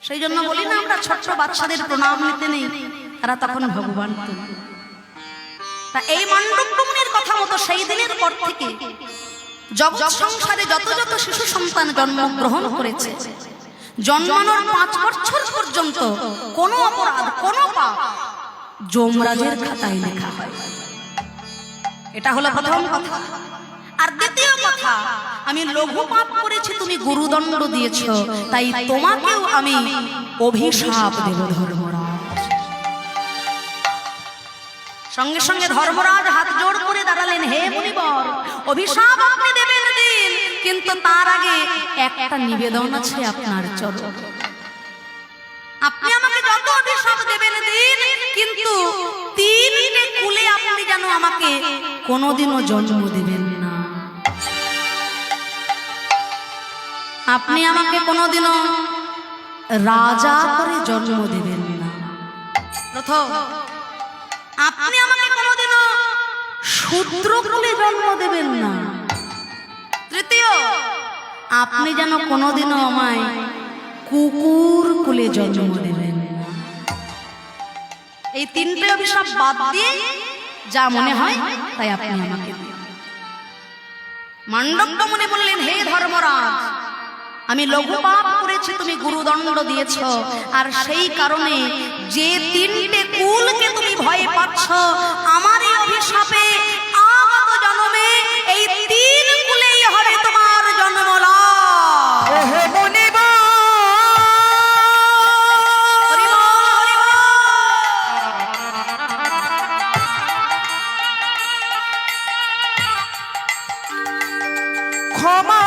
সেই জন্য বলি না আমরা ছোট্ট বাচ্চাদের প্রণাম নিতে নেই, তারা তখন ভগবান। তা এই মান্ডব্যমুনির কথা মতো সেই দিনের পর থেকে জগৎ সংসারে যত যত শিশু সন্তান জন্মগ্রহণ করেছে, জন্মানোর 5 বছর পর্যন্ত কোনো অপরাধ, কোনো পাপ যমরাজের খাতায় লেখা হয়। এটা হলো প্রথম কথা। আর দ্বিতীয় কথা, আমি লঘু পাপ করেছি, তুমি গুরুদণ্ড দিয়েছো, তাই তোমাকেও আমি অভিশাপ দেব ধর্মরাজ। সঙ্গে সঙ্গে ধর্মরাজ হাত জোড় করে দাঁড়ালেন, হে মুনিবর, অভিশাপ আপনি দেবেন দিন, কিন্তু তার আগে একটা নিবেদন আছে আপনার চরণ। আপনি আমাকে যত অভিশাপ দেবেন দিন, কিন্তু 3টে কুলে আপনি যেন আমাকে কোনোদিনও জন্ম দেবেন না। আপনি আমাকে কোনোদিনও রাজা করে জন্ম দেবেন না। প্রথম, আপনি আমাকে কোনোদিনও শূদ্র কুলে জন্ম দেবেন না। তৃতীয়, আপনি যেন কোনোদিনও আমায় কুকুর কুলে জন্ম দেবেন না। এই 3টে অভিশাপ বাদ দিয়ে যা মনে হয় তাই আপনি আমাকে দিন। মান্ডব্য মুনি বললেন, হে ধর্মরাজ, আমি লঘু পাপ করেছি, তুমি গুরুদণ্ড দিয়েছ, আর সেই কারণে যে 3টে কুলকে তুমি ভয় পাচ্ছ, আমার এই অভিশাপে আগত জন্মে এই 3 কুলেই হবে তোমার জন্মলাভ। ক্ষমা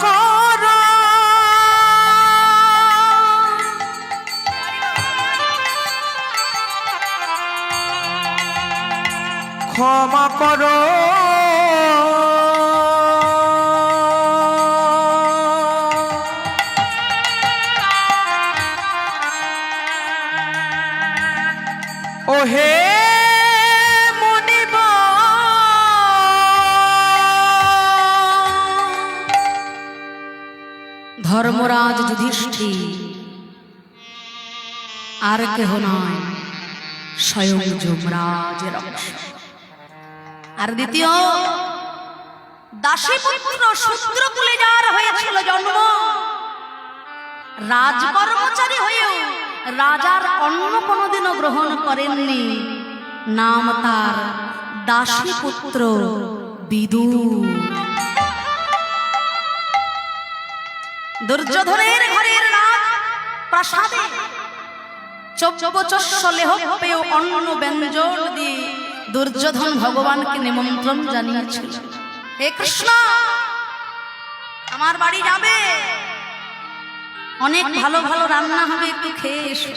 করো, ক্ষমা করো, ও হে ধর্মরাজ যুধিষ্ঠির আর কেহ নয়, স্বয়ং যমরাজের অংশ। আর দ্বিতীয়, দাসীপুত্র শূদ্রকুলে যার হয়েছিল জন্ম, রাজকর্মচারী হয়েও রাজার অন্ন কোনোদিনও গ্রহণ করেননি, নাম তার দাসীপুত্র বিদুর। দুর্যোধনের ঘরের রাজ প্রাসাদে 14 লেহপেয় অন্ন ব্যঞ্জন দিয়ে দুর্যোধন ভগবানকে নিমন্ত্রণ জানিয়েছিল, হে কৃষ্ণ, আমার বাড়ি যাবে, অনেক ভালো ভালো রান্না হবে, একটু খেয়ে এসো।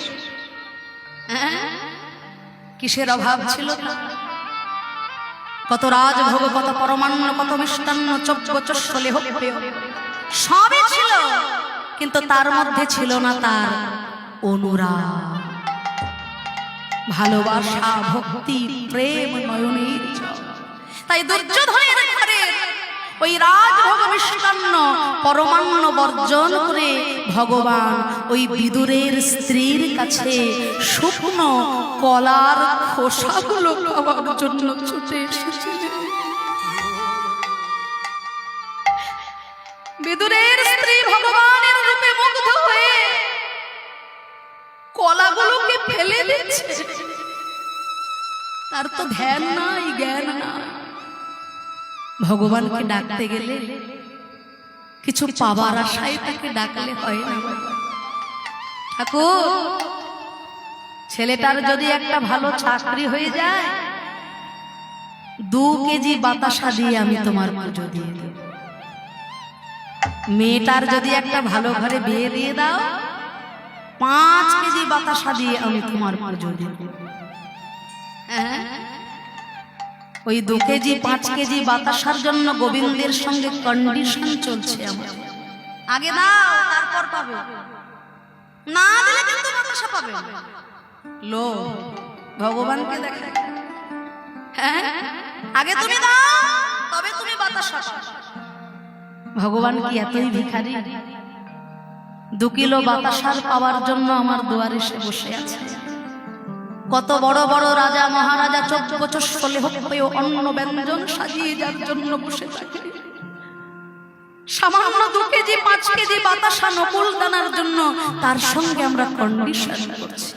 কিসের অভাব ছিল? কত রাজভোগ, কত পরমান্ন, কত মিষ্টান্ন, 14 লেহপেয় সবই ছিল, কিন্তু তার মধ্যে ছিল না তার অনুরাগ, ভালোবাসা, ভক্তি, প্রেম নয়নের জল। তাই দুর্যোধনের ঘরে ওই রাজভোগ মিষ্টান্ন পরমান্ন বর্জন করে ভগবান ওই বিদুরের স্ত্রীর কাছে শুকনো কলার খোসাগুলো খাওয়ার জন্য ছুটে এসেছিলেন। বিদুরের স্ত্রী ভগবানের রূপে মুগ্ধ হয়ে কলাগুলোকে ফেলে দিচ্ছে। তার তো ধ্যান নাই, জ্ঞান নাই। ভগবানকে ডাকতে গেলে কিছু পাবার আশায় তাকে ডাকলে হয় না। ঠাকুর, ছেলেটার যদি একটা ভালো চাকরি হয়ে যায়, 2 কেজি বাতাসা দিয়ে আমি তোমার পুজো দিয়ে দেব। মেয়েটার যদি একটা ভালো ঘরে বিয়ে দিয়ে দাও, 5 কেজি বাতাসা দিয়ে আমি তোমার পুজো দেব। ওই 2 কেজি 5 কেজি বাতাসার জন্য গোবিন্দের সঙ্গে কন্ডিশন চলছে আমার। আগে দাও, তারপর পাবে, না দিলে কিন্তু বাতাসা পাবে। লো ভগবানকে দেখে, আগে তুমি দাও, তবে তুমি বাতাসা পাবে। ভগবান কি এতই ভিখারি? 2 কিলো বাতাসার পাওয়ার জন্য আমার দুয়ারে এসে বসে আছে। কত বড় বড় রাজা মহারাজা 14 বছর ষোলে হয়েও অন্ন ব্যঞ্জন সাজিয়ে যার জন্য বসে থাকে। সামান্য 2 কেজি 5 কেজি বাতাসা নকুল দানার জন্য তার সঙ্গে আমরা কন্ডিশন করছি।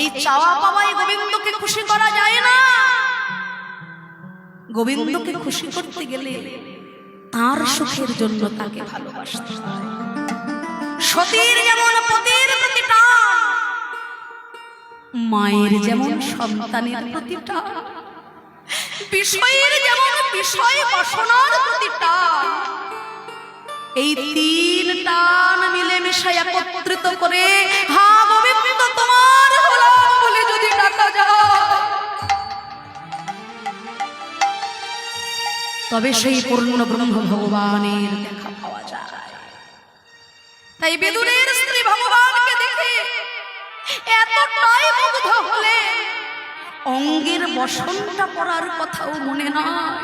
এই চাওয়া পাওয়াই গোবিন্দকে খুশি করা যায় না। গোবিন্দকে খুশি করতে গেলে তার সুখের জন্য তাকে ভালোবাসতে হয়। সতীর যেমন পতির প্রতি টান, মায়ের যেমন সন্তানের প্রতি টান, বিষয়ের যেমন বিষয় বাসনার প্রতি টান, এই 3 টান মিলেমিশে একত্রিত করে হা গোবিন্দ তোমার গোলাম বলে যদি ডাকা যায়, তবে সেই পূর্ণ ব্রহ্ম ভগবানের দেখা পাওয়া যায়। তাই বিদুরের স্ত্রী ভগবানকে দেখে এতটাই মুগ্ধ হলে অঙ্গের বসনটা পড়ার কথাও মনে নয়।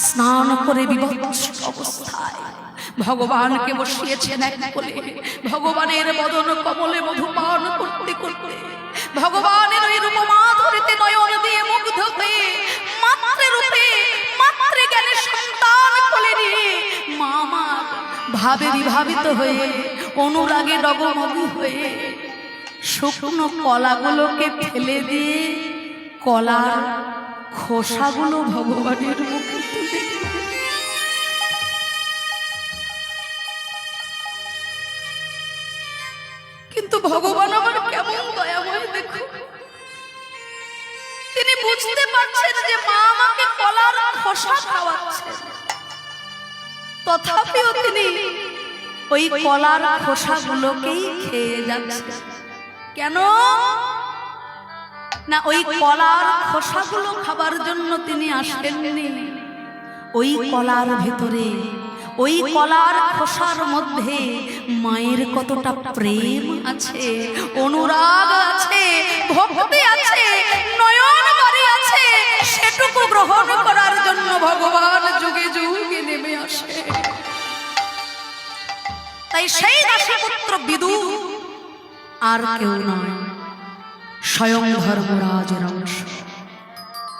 স্নান করে বিভৎস অবস্থায় ভগবানকে বসিয়েছেন এক কোলে। ভগবানের বদন কমলে মধুপান করতে করতে ভগবানের ওই রূপমাধুরীতে নয়ন দিয়ে মুগ্ধ হয়ে মাতৃ রূপে মাতৃ জ্ঞানের সন্তান কোলে নিয়ে মা ভাবে বিভাবিত হয়ে অনুরাগে ডগমগি হয়ে শুকনো কলাগুলোকে ফেলে দিয়ে কলার খোসাগুলো ভগবানের মুখে তুলে দিল। কিন্তু ভগবান আমার কেমন দয়াময় দেখো, তিনি বুঝতে পারছেন যে মা আমাকে কলার খোসা খাওয়াচ্ছে, তথাপিও তিনি ওই কলার খোসাগুলোকেই খেয়ে যাচ্ছে। কেন না, ওই কলার খোসাগুলো খাবার জন্য তিনি আসেননি। ওই কলার ভেতরে, ওই কলার খোসার মধ্যে মায়ের কতটা প্রেম আছে, অনুরাগ আছে, ভক্তি আছে, নয়ন বাড়ি আছে, সেটুকু গ্রহণ করার জন্য ভগবান যুগে যুগে নেমে আসে। তাই সেই দাসপুত্র বিদুর আর কেউ নয়, স্বয়ং ধর্মরাজের অংশ।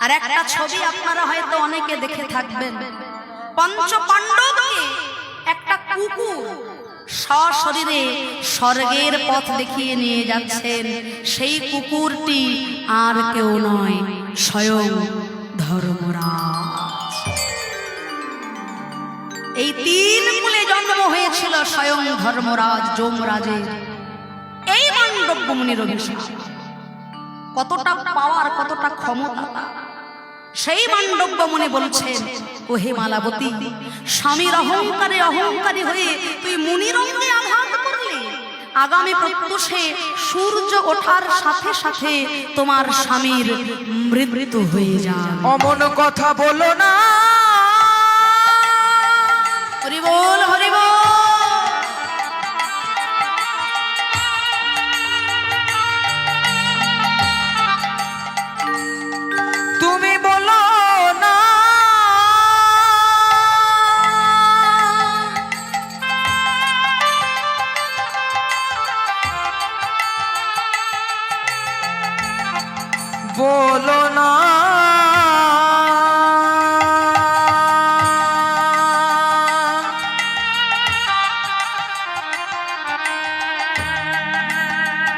আর একটা ছবি আপনারা হয়তো অনেকে দেখে থাকবেন, পঞ্চ পাণ্ডবকে একটা কুকুর সশরীরে স্বর্গের পথ দেখিয়ে নিয়ে যাচ্ছেন। সেই কুকুরটি আর কেউ নয়, স্বয়ং ধর্মরাজ। এই 3 কুলে জন্ম হয়েছিল স্বয়ং ধর্মরাজ যমরাজের। এই মান্ডব্য মুনির অভিষেক, কতটা পাওয়ার, কতটা ক্ষমতা। সেই মান্ডব্য মুনি বলছেন, ও হে মালাবতী, স্বামীর অহংকারে অহংকারী হয়ে তুই মুনির অঙ্গে আঘাত করলি। আগামী প্রত্যুষে সূর্য ওঠার সাথে সাথে তোমার স্বামীর মৃত্যু হয়ে যায়। অমন কথা বলো না। হরি বল, হরি বল। তুমি বলো না। বলো না।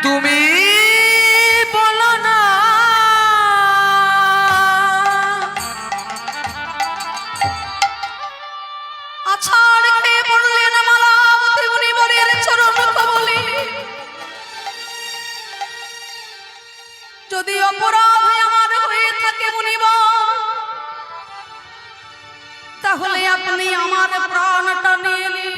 তুমি বলো না। আছাড় খেয়ে পড়লেন মালাবতী মুনিবরের চরণ কমলে। যদি অপরাধ আমার হয়ে থাকে মুনিবর, তাহলে আপনি আমার প্রাণটা নিয়ে নিন,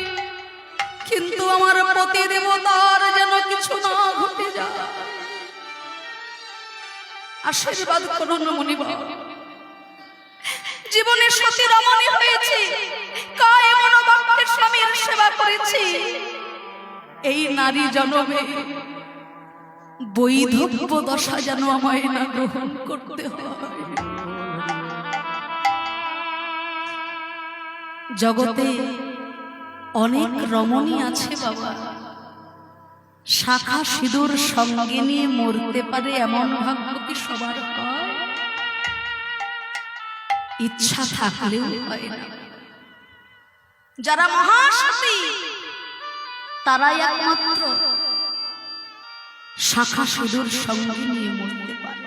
কিন্তু আমার পতি দেবতার যেন কিছু না ঘটে যায়। আশীর্বাদ করুন মুনিবর। জীবনে সতী রমণী হয়েছে, কায়ে মনোবাক্যে স্বামীর সেবা করেছি। এই নারী জন্মে বৈধব্য দশা যেন আমায় না গ্রহণ করতে হয়। জগতে অনেক রমণী আছে বাবা, শাখা সিঁদুর সঙ্গে নিয়ে মরতে পারে এমন ভাগ্য কি সবার হয়? ইচ্ছা থাকলেও হয় না। যারা মহাসতী তারাই একমাত্র শাখা সিঁদুর সঙ্গে নিয়ে মরতে পারে।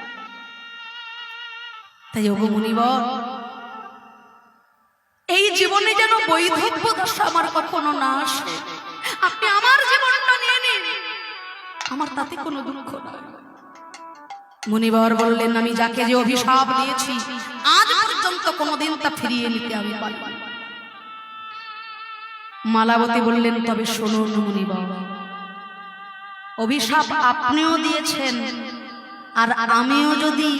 তাই ওগো মুনিবর, এই জীবনে যেন বৈধব্য দশা আমার কখনো না আসে। আপনি আমার জীবনটা নিয়ে নিন, আমার তাতে কোনো দুঃখ নয়। মুনিবর বললেন, আমি যাকে যে অভিশাপ দিয়েছি আজ পর্যন্ত কোনোদিন তা ফিরিয়ে নিতে আমি পারব না। মালাবতী বললেন, তবে শুনুন মুনিবর, অভিশাপ আপনিও দিয়েছেন আর আমিও যদি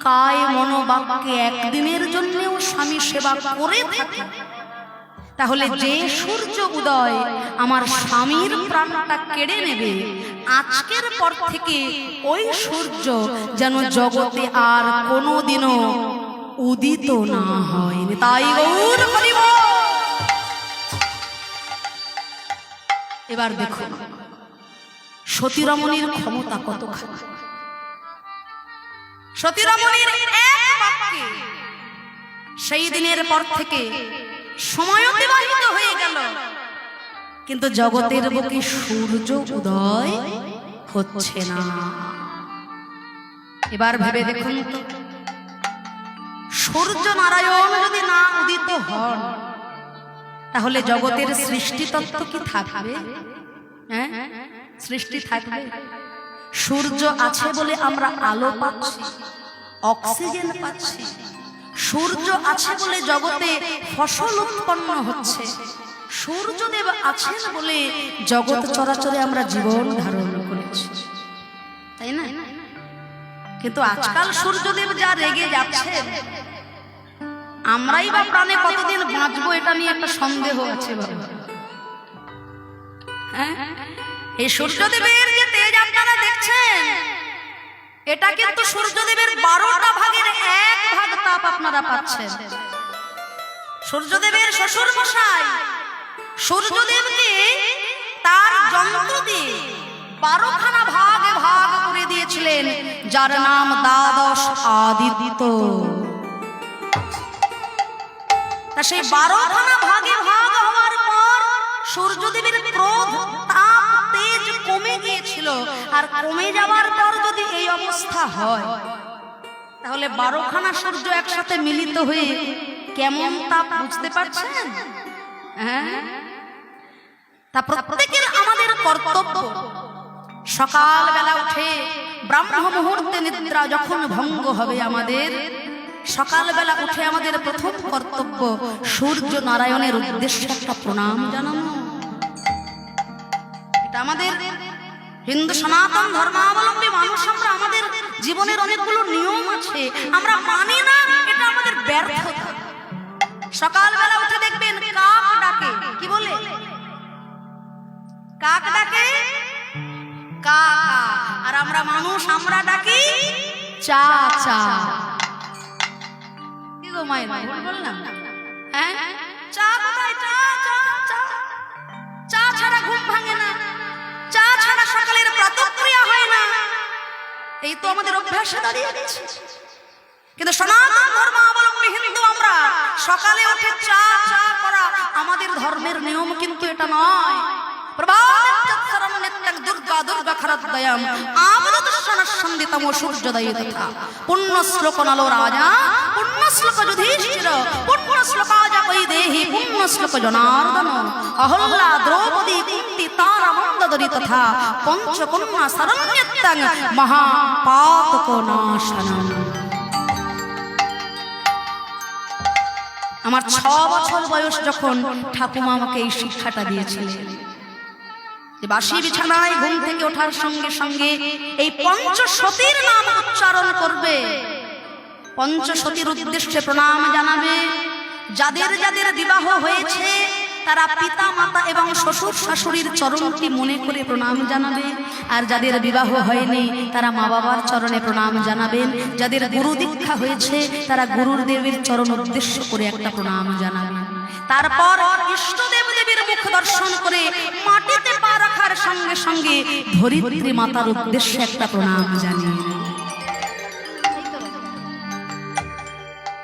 কায় মনোবাক্যে একদিনের জন্যও স্বামী সেবা করে থাকি, তাহলে যে সূর্য উদয় আমার স্বামীর প্রাণটা কেড়ে নেবে, আজকের পর থেকে ওই সূর্য যেন জগতে আর কোনোদিনও উদিত না হয়। তাই গৌর হরিব। এবার দেখুন সতী রমণীর ক্ষমতা কতখানি। সতী রমণীর এক বাক্যে সেই দিনের পর থেকে সময় অতিবাহিত হয়ে গেল, কিন্তু জগতের বুকে সূর্য উদয় হচ্ছে না। এবার ভেবে দেখুন তো, সূর্য নারায়ণ যদি না উদিত হন, তাহলে জগতের সৃষ্টিতত্ত্ব কি থাকবে? হ্যাঁ, সৃষ্টি থাকবে? সূর্য আছে বলে আমরা আলো পাচ্ছি, অক্সিজেন পাচ্ছি। সূর্য আছে বলে জগতে ফসল উৎপন্ন হচ্ছে। সূর্যদেব আছেন বলে জগৎ চরাচরে আমরা জীবন ধারণ করেছি, তাই না? কিন্তু আজকাল সূর্যদেব যা রেগে যাচ্ছেন, আমরাই বা প্রাণে কতদিন বাঁচবো এটা নিয়ে একটা সন্দেহ আছে বাবা। হ্যাঁ, এই সূর্যদেবের যে তেজ আপনারা দেখছেন, এটা কিন্তু সূর্যদেবের 12টা ভাগের 1 ভাগ তাপ আপনারা পাচ্ছেন। সূর্যদেবের শ্বশুর মশাই সূর্যদেবকে তার যন্ত্র দিয়ে 12খানা ভাগে ভাগ করে দিয়েছিলেন, যার নাম দ্বাদশ আদিত্য। তা সেই 12খানা ভাগে ভাগ হওয়ার পর সূর্যদেবের ক্রোধ তাপ তেজ কমে গিয়েছিল, আর কমে যাওয়ার পর যদি এই অবস্থা হয়, তাহলে 12খানা সূর্য একসাথে মিলিত হয়ে কেমন তাপ বুঝতে পারছেন? হ্যাঁ, তা প্রত্যেকের আমাদের কর্তব্য সকালবেলা উঠে ব্রাহ্ম মুহূর্তে নিদ্রা যখন ভঙ্গ হবে, আমাদের সকালবেলা উঠে আমাদের প্রথম কর্তব্য সূর্য নারায়ণের উদ্দেশ্যে একটা প্রণাম জানানো। এটা আমাদের হিন্দু সনাতন ধর্মাবলম্বী মানুষ, আমরা আমাদের জীবনের অনেকগুলো নিয়ম আছে, আমরা মানি না, এটা আমাদের ব্যর্থতা। সকালবেলা উঠে দেখবেন কাক ডাকে, কি বলে? কাক ডাকে কা, আর আমরা মানুষ আমরা ডাকি চা চা। কি গো মায়ের ভুল বললাম? হ্যাঁ, চা কোথায়? চা চা চা, চা ছাড়া ঘুম ভাঙে না, চা ছাড়া সকালের প্রাতঃক্রিয়া হয় না। এই তো আমাদের অভ্যাসে দাঁড়িয়ে গেছে। কিন্তু সনাতন ধর্মাবলম্বী হিন্দু আমরা সকালে উঠে চা চা করা আমাদের ধর্মের নিয়ম কিন্তু এটা নয়। দুর্গা দুর্গা খারাদয়াম আমৃতসনসন্দিতম সূর্যোদয় তথা পুণ্য শ্লোক নলো রাজা, পুণ্য শ্লোক যুধিষ্ঠির, পুণ্য শ্লোকাজা বৈদেহী, পুণ্য শ্লোক জনার্দন, অহল্যা দ্রৌপদী কুন্তি তারা মন্দোদরী তথা পঞ্চকন্যা শরণ্যত্যাং মহাপাতক নাশনম। আমার 6 বছর বয়স যখন ঠাকুমা আমাকে এই শিক্ষাটা দিয়েছিলেন, যে বাসি বিছানায় ঘুম থেকে ওঠার সঙ্গে সঙ্গে এই পঞ্চসতীর নাম উচ্চারণ করবে, পঞ্চসতীর উদ্দেশ্যে প্রণাম জানাবে। যাদের যাদের বিবাহ হয়েছে তারা পিতা মাতা এবং শ্বশুর শাশুড়ির চরণটি মনে করে প্রণাম জানাবে, আর যাদের বিবাহ হয়নি তারা মা বাবার চরণে প্রণাম জানাবেন। যাদের গুরু দীক্ষা হয়েছে তারা গুরুর দেবের চরণ উদ্দেশ্য করে একটা প্রণাম জানাবেন। তারপর ইষ্টদেব দেবীর মুখ দর্শন করে মাটিতে পা রাখার সঙ্গে সঙ্গে ধরিত্রী মাতার উদ্দেশ্যে একটা প্রণাম জানিয়ে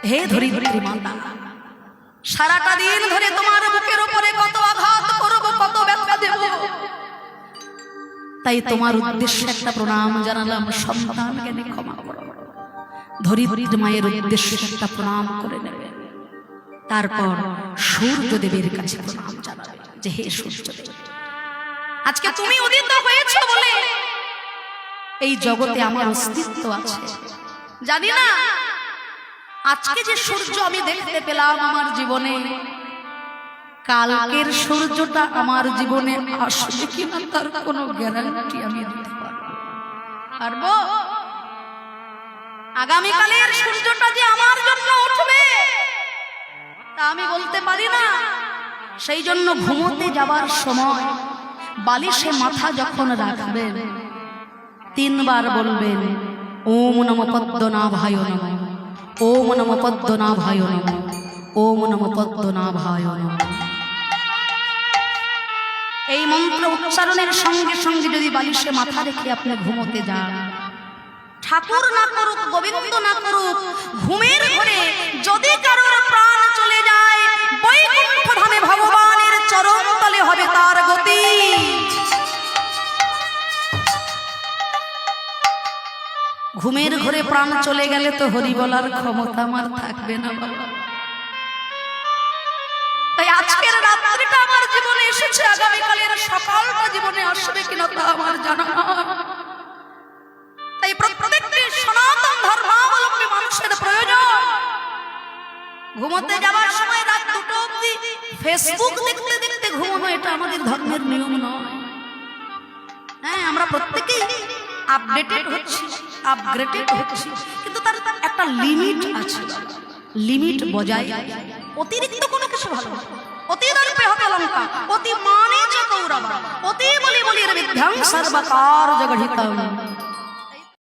হে ধরিত্রী মাতা, সারাটা দিন ধরে তোমার বুকের উপরে কত আঘাত করব, কত ব্যথা দেব, তাই তোমার উদ্দেশ্যে একটা প্রণাম জানালাম, সন্তান জ্ঞানে ক্ষমা করো। ধরিত্রী মায়ের উদ্দেশ্যে একটা প্রণাম করে নেবে। তারপর সূর্য দেবের কাছে প্রণাম জানাবে যে হে সূর্য দেব, আজকে তুমি উদিত হয়েছো বলে এই জগতে আমার অস্তিত্ব আছে। জানি না আজকে যে সূর্য আমি দেখতে পেলাম আমার জীবনে, কালকের সূর্যটা আমার জীবনে আসবে কিনা তার কোনো গ্যারান্টি আমি দিতে পারবো? আগামীকালের সূর্যটা যে আমার জন্য উঠবে তা আমি বলতে পারি না। সেই জন্য ঘুমোতে যাবার সময় বালিশে মাথা যখন রাখবেন 3 বার বলবেন ওম নমঃ পদ্মনাভায় নমঃ, ওম নমঃ পদ্মনাভায় নমঃ, ওম নমঃ পদ্মনাভায় নমঃ। এই মন্ত্র উচ্চারণের সঙ্গে সঙ্গে যদি বালিশে মাথা রেখে আপনি ঘুমোতে যান, ঠাকুর না করুক, গোবিন্দ না করুক, ঘুমের ঘরে যদি কারোর প্রাণ চলে যায়, বৈকুণ্ঠ ধামে ভগবানের চরণ তলে হবে তার গতি। ঘুমের ঘরে প্রাণ চলে গেলে তো হরি বলার ক্ষমতা আমার থাকবে না বাবা। তাই আজকের রাত্রিটা আমার জীবনে এসেছে, আগামীকালের সকালটা জীবনে আসবে কিনা তা আমার জানা না। তাই প্রত্যেকটি সনাতন ধর্মাবলম্বী মানুষের প্রয়োজন ঘুমোতে যাওয়ার সময় রাত 2টো অবধি ফেসবুক দেখতে দেখতে ঘুমানো, এটা আমাদের ধর্মের নিয়ম নয়। হ্যাঁ, আমরা প্রত্যেকেই আপডেটেড হচ্ছি, আপগ্রেডেড হচ্ছি, কিন্তু তার একটা লিমিট আছে, লিমিট বজায়। অতিরিক্ত কোনো কিছু ভালো না। অতি দর্পে হবে লঙ্কা, অতি মানে চ কৌরবা, অতি বলি বলির বিধ্বং সর্বকার জগহিতম।